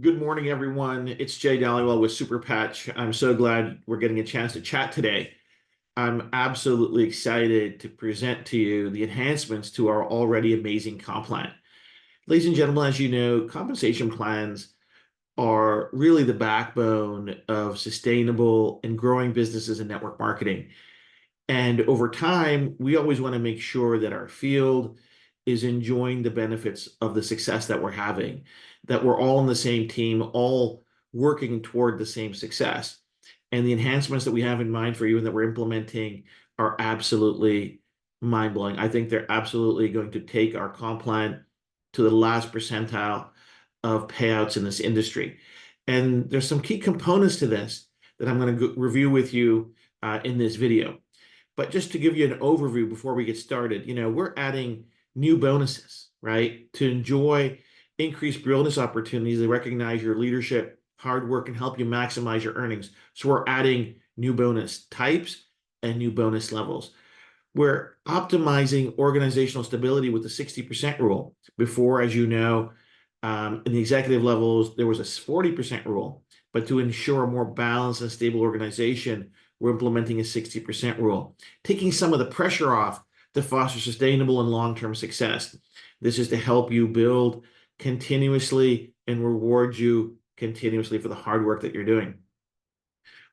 Good morning, everyone. It's Jay Dollywell with Super Patch. I'm so glad we're getting a chance to chat today. I'm absolutely excited to present to you the enhancements to our already amazing comp plan. Ladies and gentlemen, as you know, compensation plans are really the backbone of sustainable and growing businesses in network marketing. And over time, we always want to make sure that our field is enjoying the benefits of the success that we're having, that we're all on the same team, all working toward the same success. And the enhancements that we have in mind for you and that we're implementing are absolutely mind blowing. I think they're absolutely going to take our comp plan to the last percentile of payouts in this industry. And there's some key components to this that I'm going to review with you in this video. But just to give you an overview before we get started, we're adding new bonuses, right? To enjoy increased bonus opportunities, they recognize your leadership, hard work, and help you maximize your earnings. So we're adding new bonus types and new bonus levels. We're optimizing organizational stability with the 60% rule. Before, as you know, in the executive levels, there was a 40% rule. But to ensure a more balanced and stable organization, we're implementing a 60% rule, taking some of the pressure off to foster sustainable and long-term success. This is to help you build continuously and reward you continuously for the hard work that you're doing.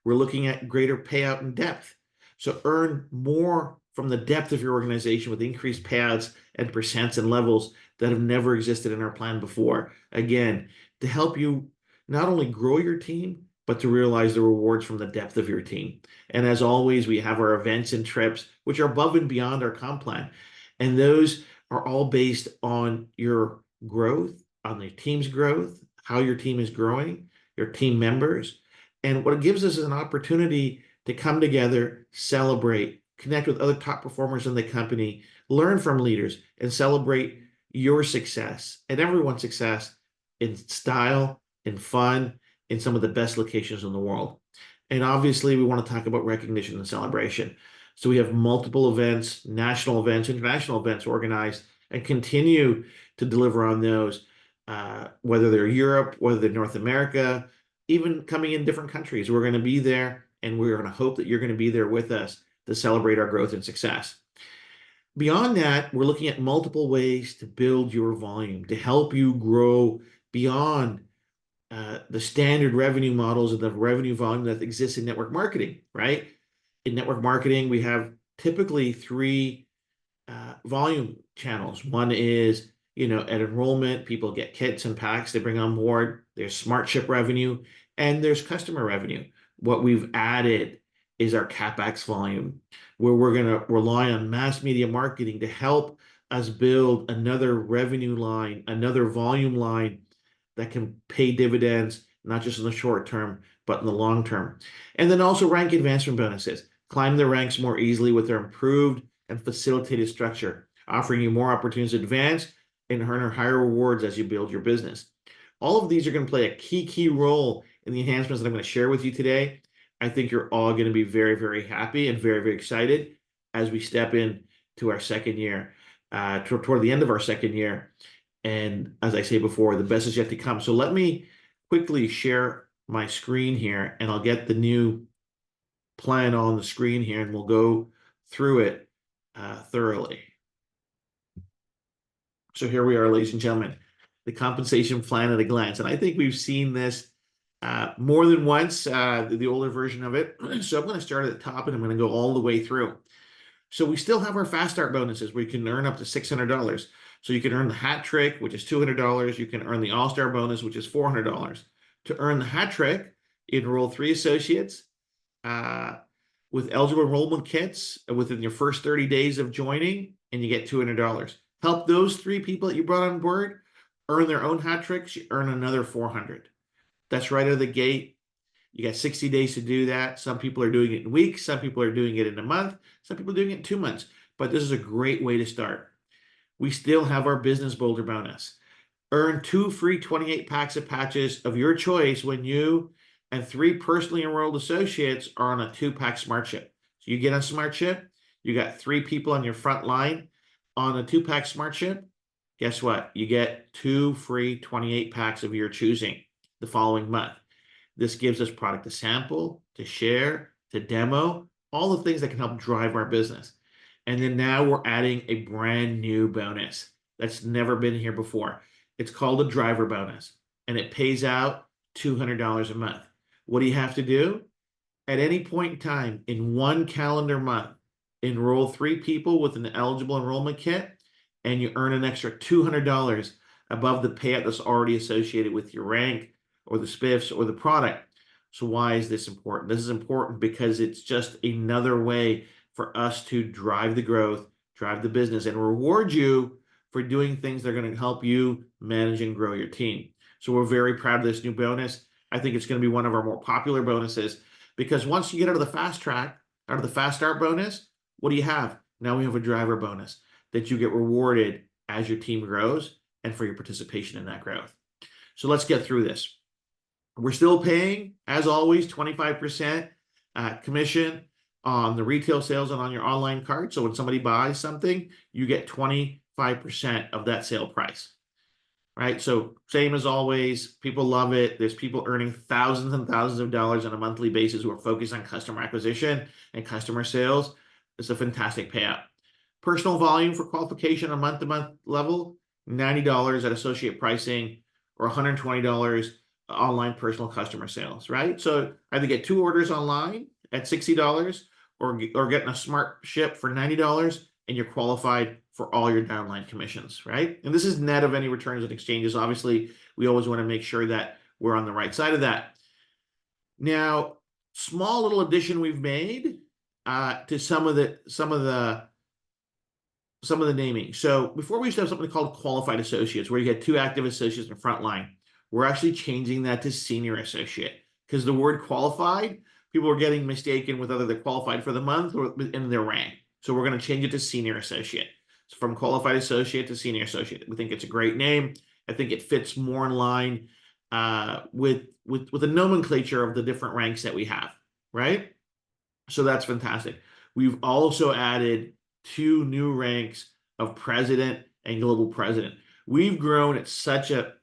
We're looking at greater payout and depth. So earn more from the depth of your organization with increased payouts and percents and levels that have never existed in our plan before. Again, to help you not only grow your team, but to realize the rewards from the depth of your team. And as always, we have our events and trips, which are above and beyond our comp plan. And those are all based on your growth, on the team's growth, how your team is growing, your team members. And what it gives us is an opportunity to come together, celebrate, connect with other top performers in the company, learn from leaders, and celebrate your success and everyone's success in style, in fun, in some of the best locations in the world. And obviously, we want to talk about recognition and celebration. So we have multiple events, national events, international events organized, and continue to deliver on those, whether they're Europe, whether they're North America, even coming in different countries. We're going to be there, and we're going to hope that you're going to be there with us to celebrate our growth and success. Beyond that, we're looking at multiple ways to build your volume, to help you grow beyond the standard revenue models and the revenue volume that exists in network marketing, right? In network marketing, we have typically three volume channels. One is, at enrollment, people get kits and packs they bring on board. There's smart ship revenue, and there's customer revenue. What we've added is our CapEx volume, where we're going to rely on mass media marketing to help us build another revenue line, another volume line that can pay dividends, not just in the short term, but in the long term. And then also rank advancement bonuses. Climb the ranks more easily with their improved and facilitated structure, offering you more opportunities to advance and earn higher rewards as you build your business. All of these are going to play a key role in the enhancements that I'm going to share with you today. I think you're all going to be very, very happy and very, very excited as we step into our second year, toward the end of our second year. And as I say before, the best is yet to come. So let me quickly share my screen here, and I'll get the new plan on the screen here, and we'll go through it thoroughly. So here we are, ladies and gentlemen, the compensation plan at a glance. And I think we've seen this more than once, the older version of it. So I'm going to start at the top, and I'm going to go all the way through. So we still have our fast start bonuses where you can earn up to $600. So you can earn the hat trick, which is $200. You can earn the all-star bonus, which is $400. To earn the hat trick, enroll 3 associates with eligible enrollment kits within your first 30 days of joining, and you get $200. Help those 3 people that you brought on board earn their own hat tricks, you earn another $400. That's right out of the gate. You got 60 days to do that. Some people are doing it in weeks. Some people are doing it in a month. Some people are doing it in 2 months. But this is a great way to start. We still have our business boulder bonus. Earn 2 free 28 packs of patches of your choice when you and 3 personally enrolled associates are on a 2-pack smart chip. So you get a smart chip, you got 3 people on your front line on a 2-pack smart chip. Guess what? You get 2 free 28 packs of your choosing. the following month. This gives us product to sample, to share, to demo, all the things that can help drive our business. And then now we're adding a brand new bonus that's never been here before. It's called a driver bonus, and it pays out $200 a month. What do you have to do? At any point in time in one calendar month, enroll 3 people with an eligible enrollment kit, and you earn an extra $200 above the payout that's already associated with your rank or the spiffs or the product. So why is this important? This is important because it's just another way for us to drive the growth, drive the business, and reward you for doing things that are going to help you manage and grow your team. So we're very proud of this new bonus. I think it's going to be one of our more popular bonuses, because once you get out of the fast track, out of the fast start bonus, what do you have? Now we have a driver bonus that you get rewarded as your team grows and for your participation in that growth. So let's get through this. We're still paying, as always, 25% commission on the retail sales and on your online cart. So when somebody buys something, you get 25% of that sale price, right? So same as always, people love it. There's people earning thousands and thousands of dollars on a monthly basis who are focused on customer acquisition and customer sales. It's a fantastic payout. Personal volume for qualification on month-to-month level, $90 at associate pricing, or $120 online personal customer sales, right? So either get 2 orders online at $60 or getting a smart ship for $90, and you're qualified for all your downline commissions, right? And this is net of any returns and exchanges. Obviously, we always want to make sure that we're on the right side of that. Now, small little addition we've made to some of the naming. So before we used to have something called qualified associates, where you get 2 active associates in front line. We're actually changing that to senior associate, because the word qualified, people are getting mistaken with whether they're qualified for the month or in their rank. So we're going to change it to senior associate. So from qualified associate to senior associate. We think it's a great name. I think it fits more in line with the nomenclature of the different ranks that we have, right? So that's fantastic. We've also added 2 new ranks of president and global president. We've grown at such a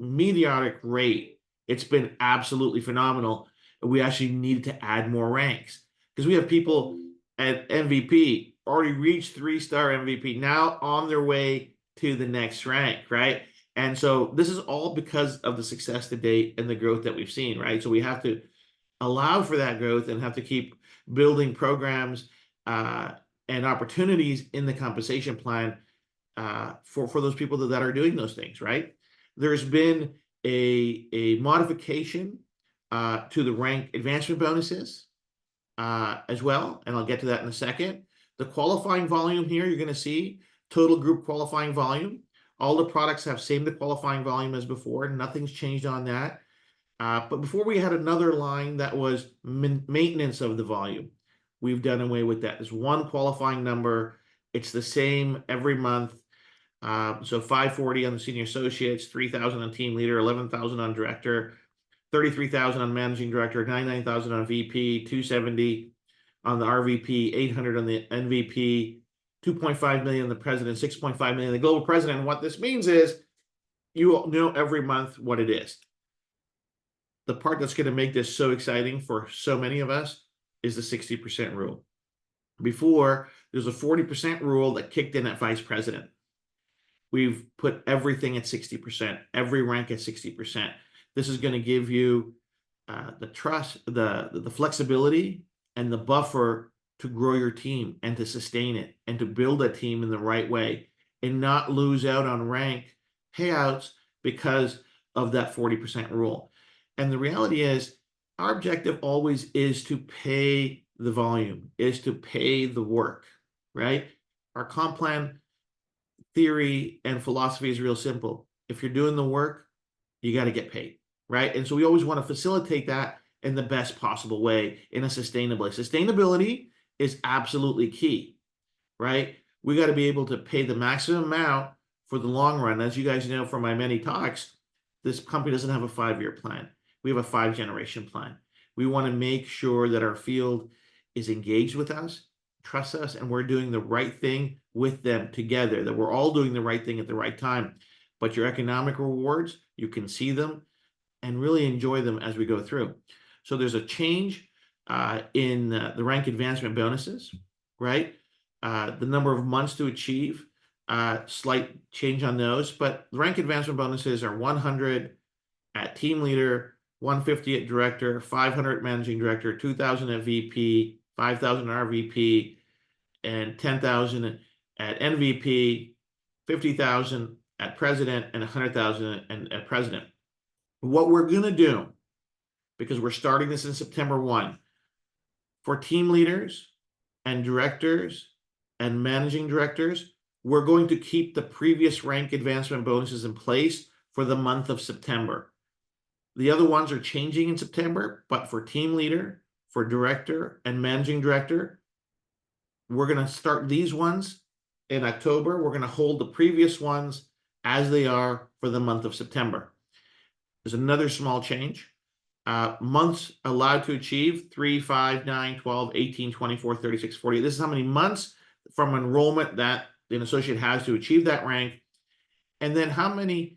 meteoric rate. It's been absolutely phenomenal. We actually needed to add more ranks, because we have people at MVP already reached 3-star MVP, now on their way to the next rank, right? And so this is all because of the success to date and the growth that we've seen, right? So we have to allow for that growth and have to keep building programs and opportunities in the compensation plan for those people that are doing those things, right? There's been a modification to the rank advancement bonuses as well, and I'll get to that in a second. The qualifying volume here, you're going to see total group qualifying volume. All the products have same the qualifying volume as before. Nothing's changed on that. But before, we had another line that was maintenance of the volume. We've done away with that. There's one qualifying number. It's the same every month. So 540 on the senior associates, 3,000 on team leader, 11,000 on director, 33,000 on managing director, 99,000 on VP, 270 on the RVP, 800 on the MVP, 2.5 million on the president, 6.5 million on the global president. And what this means is you know every month what it is. The part that's going to make this so exciting for so many of us is the 60% rule. Before, there's a 40% rule that kicked in at vice president. We've put everything at 60%, every rank at 60%. This is going to give you the trust, the flexibility, and the buffer to grow your team and to sustain it and to build a team in the right way and not lose out on rank payouts because of that 40% rule. And the reality is, our objective always is to pay the volume, is to pay the work, right? Our comp plan theory and philosophy is real simple. If you're doing the work, you got to get paid, right? And so we always want to facilitate that in the best possible way, in a sustainable way. Sustainability is absolutely key, right? We got to be able to pay the maximum amount for the long run. As you guys know from my many talks, this company doesn't have a 5-year plan. We have a 5-generation plan. We want to make sure that our field is engaged with us, trusts us, and we're doing the right thing with them together, that we're all doing the right thing at the right time. But your economic rewards, you can see them and really enjoy them as we go through. So there's a change in the rank advancement bonuses, right? The number of months to achieve, slight change on those, but the rank advancement bonuses are 100 at team leader, 150 at director, 500 at managing director, 2,000 at VP, 5,000 at RVP, and 10,000 at MVP, 50,000 at president, and 100,000 at president. What we're going to do, because we're starting this in September 1, for team leaders and directors and managing directors, we're going to keep the previous rank advancement bonuses in place for the month of September. The other ones are changing in September, but for team leader, for director, and managing director, we're going to start these ones in October. We're going to hold the previous ones as they are for the month of September. There's another small change. Months allowed to achieve 3, 5, 9, 12, 18, 24, 36, 40. This is how many months from enrollment that an associate has to achieve that rank. And then how many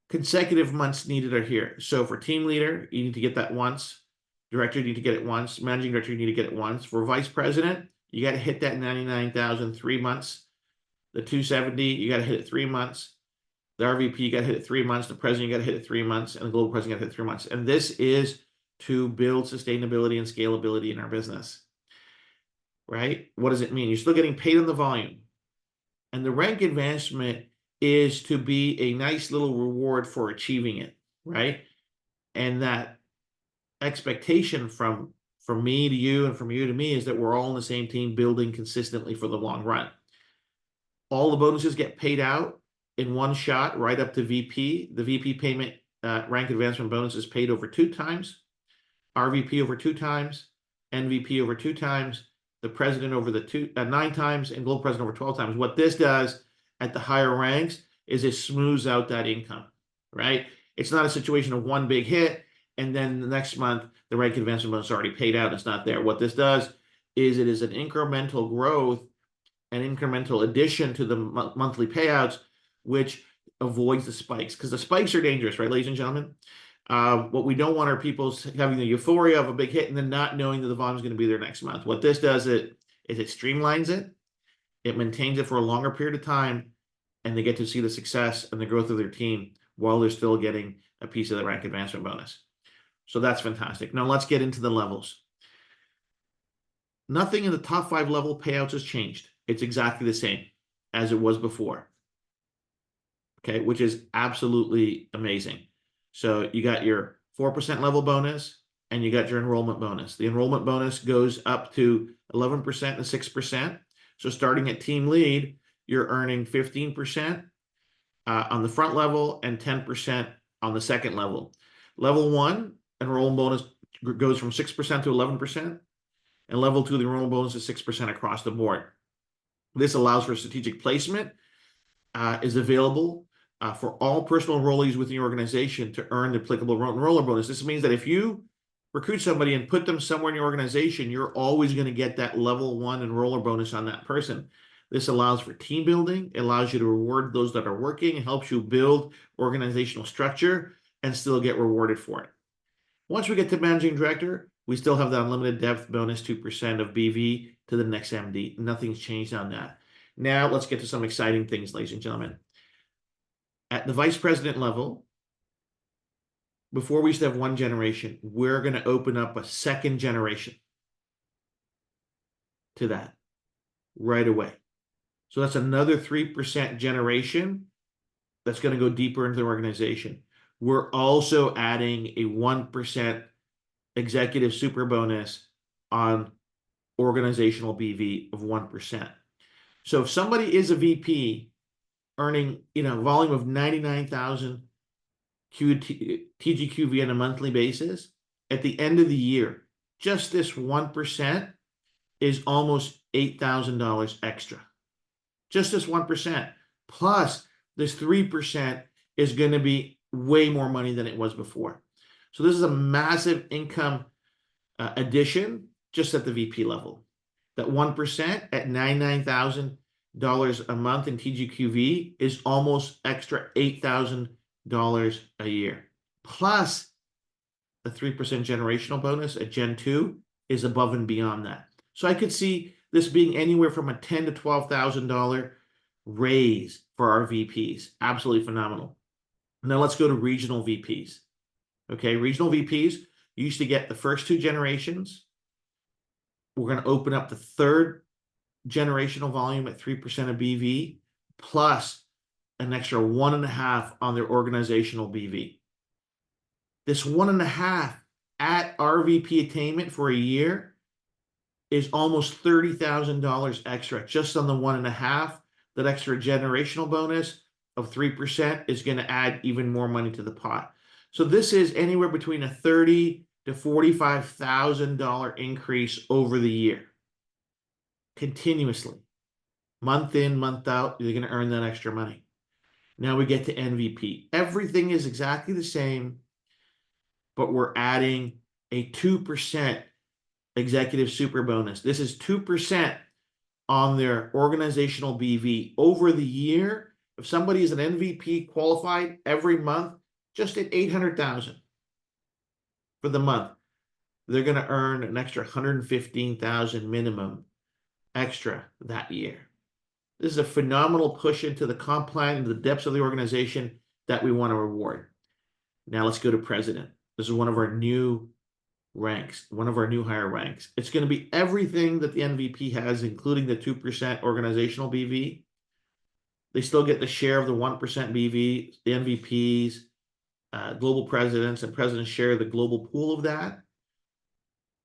consecutive months needed are here. So for team leader, you need to get that once. Director, you need to get it once. Managing director, you need to get it once. For vice president, you got to hit that 99,000 3 months. The 270, you got to hit it 3 months. The RVP, you got to hit it 3 months. The president, you got to hit it 3 months. And the global president, you got to hit it 3 months. And this is to build sustainability and scalability in our business, right? What does it mean? You're still getting paid on the volume. And the rank advancement is to be a nice little reward for achieving it, right? And that expectation from me to you and from you to me is that we're all on the same team building consistently for the long run. All the bonuses get paid out in one shot right up to VP. The VP payment rank advancement bonus is paid over 2 times, RVP over 2 times, MVP over 2 times, the president over the 9 times, and global president over 12 times. What this does at the higher ranks is it smooths out that income, right? It's not a situation of one big hit and then the next month the rank advancement bonus is already paid out. It's not there. What this does is it is an incremental growth, an incremental addition to the monthly payouts, which avoids the spikes, because the spikes are dangerous, right, ladies and gentlemen? What we don't want are people having the euphoria of a big hit and then not knowing that the volume is going to be there next month. What this does is it streamlines it. It maintains it for a longer period of time, and they get to see the success and the growth of their team while they're still getting a piece of the rank advancement bonus. So that's fantastic. Now let's get into the levels. Nothing in the top 5 level payouts has changed. It's exactly the same as it was before. Okay, which is absolutely amazing. So you got your 4% level bonus and you got your enrollment bonus. The enrollment bonus goes up to 11% and 6%. So starting at team lead, you're earning 15% on the front level and 10% on the second level. Level 1 enrollment bonus goes from 6% to 11%, and level 2, the enrollment bonus is 6% across the board. This allows for strategic placement, is available for all personal enrollees within your organization to earn the applicable enroller bonus. This means that if you recruit somebody and put them somewhere in your organization, you're always going to get that level 1 enroller bonus on that person. This allows for team building. It allows you to reward those that are working. It helps you build organizational structure and still get rewarded for it. Once we get to managing director, we still have the unlimited depth bonus, 2% of BV to the next MD. Nothing's changed on that. Now let's get to some exciting things, ladies and gentlemen. At the vice president level, before we used to have 1 generation, we're going to open up a 2nd generation to that right away. So that's another 3% generation that's going to go deeper into the organization. We're also adding a 1% executive super bonus on organizational BV of 1%. So if somebody is a VP earning, volume of 99,000 TGQV on a monthly basis, at the end of the year, just this 1% is almost $8,000 extra. Just this 1%. Plus, this 3% is going to be way more money than it was before. So this is a massive income addition just at the VP level. That 1% at $99,000 a month in TGQV is almost extra $8,000 a year. Plus, the 3% generational bonus at Gen 2 is above and beyond that. So I could see this being anywhere from a $10,000 to $12,000 raise for our VPs. Absolutely phenomenal. Now let's go to regional VPs. Okay, regional VPs used to get the first 2 generations. We're going to open up the third generational volume at 3% of BV, plus an extra 1.5 on their organizational BV. This 1.5 at RVP attainment for a year is almost $30,000 extra just on the 1.5. That extra generational bonus of 3% is going to add even more money to the pot. So this is anywhere between a $30,000 to $45,000 increase over the year, continuously, month in, month out. You're going to earn that extra money. Now we get to MVP. Everything is exactly the same, but we're adding a 2% executive super bonus. This is 2% on their organizational BV over the year. If somebody is an MVP qualified every month, just at $800,000 for the month, they're going to earn an extra $115,000 minimum extra that year. This is a phenomenal push into the comp plan, into the depths of the organization that we want to reward. Now let's go to president. This is one of our new ranks, one of our new higher ranks. It's going to be everything that the MVP has, including the 2% organizational BV. They still get the share of the 1% BV, the MVPs, global presidents, and presidents share the global pool of that.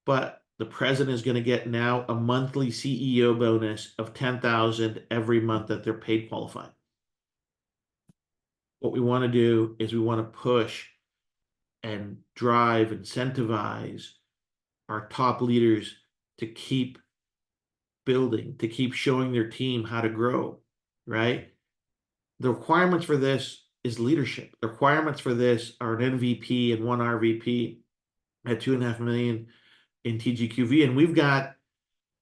But the president is going to get now a monthly CEO bonus of $10,000 every month that they're paid qualified. What we want to do is we want to push and drive, incentivize our top leaders to keep building, to keep showing their team how to grow, right? The requirements for this is leadership. The requirements for this are an MVP and 1 RVP at $2.5 million in TGQV. And we've got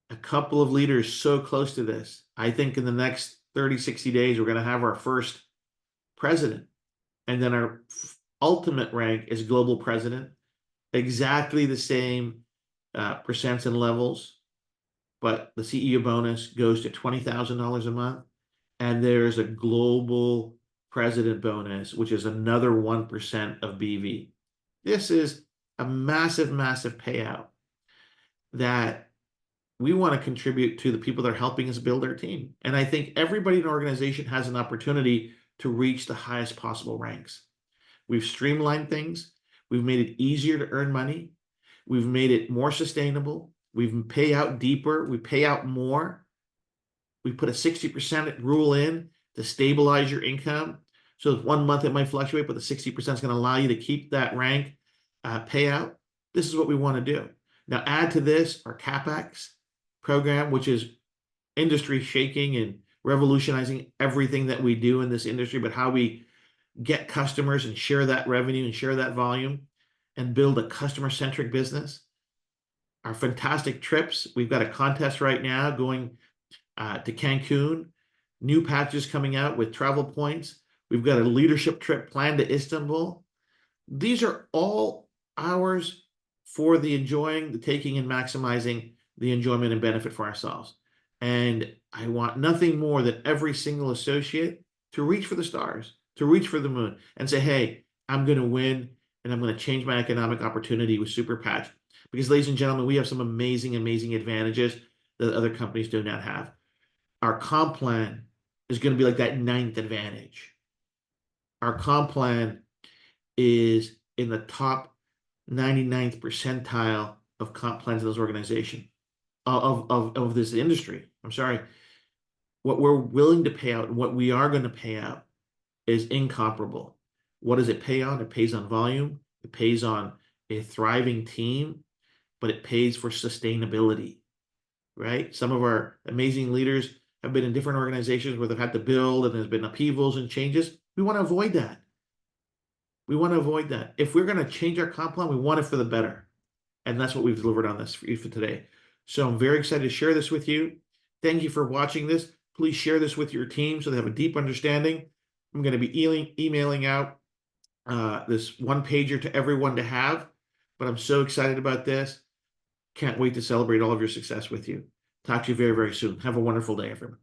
a couple of leaders so close to this. I think in the next 30, 60 days, we're going to have our first president. And then our ultimate rank is global president. Exactly the same percents and levels, but the CEO bonus goes to $20,000 a month. And there's a global president bonus, which is another 1% of BV. This is a massive, massive payout that we want to contribute to the people that are helping us build our team. And I think everybody in an organization has an opportunity to reach the highest possible ranks. We've streamlined things. We've made it easier to earn money. We've made it more sustainable. We've pay out deeper. We pay out more. We put a 60% rule in to stabilize your income. So 1 month it might fluctuate, but the 60% is going to allow you to keep that rank payout. This is what we want to do. Now add to this our CapEx program, which is industry shaking and revolutionizing everything that we do in this industry, but how we get customers and share that revenue and share that volume and build a customer-centric business. Our fantastic trips. We've got a contest right now going to Cancun, new packages coming out with travel points. We've got a leadership trip planned to Istanbul. These are all ours for the enjoying, the taking, and maximizing the enjoyment and benefit for ourselves. And I want nothing more than every single associate to reach for the stars, to reach for the moon and say, hey, I'm going to win and I'm going to change my economic opportunity with Super Patch. Because, ladies and gentlemen, we have some amazing, amazing advantages that other companies do not have. Our comp plan is going to be like that 9th advantage. Our comp plan is in the top 99th percentile of comp plans in this organization, of this industry. I'm sorry. What we're willing to pay out and what we are going to pay out is incomparable. What does it pay on? It pays on volume. It pays on a thriving team, but it pays for sustainability, right? Some of our amazing leaders have been in different organizations where they've had to build and there's been upheavals and changes. We want to avoid that. We want to avoid that. If we're going to change our comp plan, we want it for the better. And that's what we've delivered on this for you for today. So I'm very excited to share this with you. Thank you for watching this. Please share this with your team so they have a deep understanding. I'm going to be emailing out this one pager to everyone to have. but I'm so excited about this. Can't wait to celebrate all of your success with you. Talk to you very, very soon. Have a wonderful day, everyone.